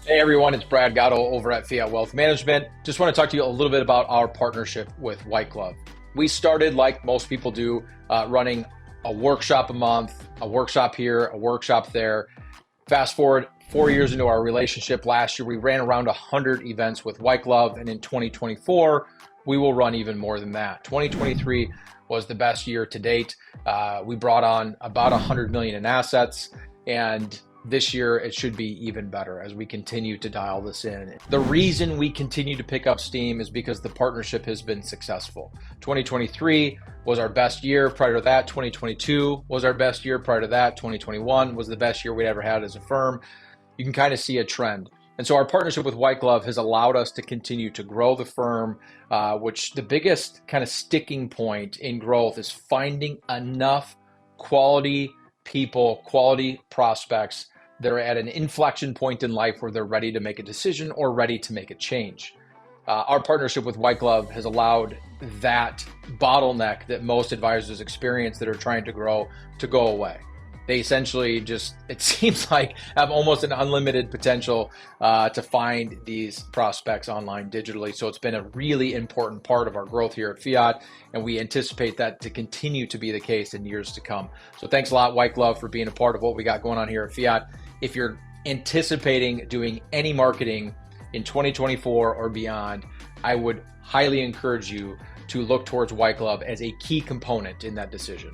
Hey everyone, it's Brad Gotto over at Fiat Wealth Management. Just want to talk to you a little bit about our partnership with White Glove. We started, like most people do, running a workshop a month, a workshop here, a workshop there. Fast forward 4 years into our relationship, last year we ran around 100 events with White Glove, and in 2024 we will run even more than that. 2023 was the best year to date. We brought on about 100 million in assets, and this year it should be even better as we continue to dial this in. The reason we continue to pick up steam is because the partnership has been successful. 2023 was our best year. Prior to that, 2022 was our best year. Prior to that, 2021 was the best year we ever had as a firm. You can kind of see a trend. And so our partnership with White Glove has allowed us to continue to grow the firm, which the biggest kind of sticking point in growth is finding enough quality people, quality prospects that are at an inflection point in life where they're ready to make a decision or ready to make a change. Our partnership with White Glove has allowed that bottleneck that most advisors experience that are trying to grow to go away. They essentially just, it seems like, have almost an unlimited potential to find these prospects online digitally. So it's been a really important part of our growth here at Fiat, and we anticipate that to continue to be the case in years to come. So thanks a lot, White Glove, for being a part of what we got going on here at Fiat. If you're anticipating doing any marketing in 2024 or beyond, I would highly encourage you to look towards White Glove as a key component in that decision.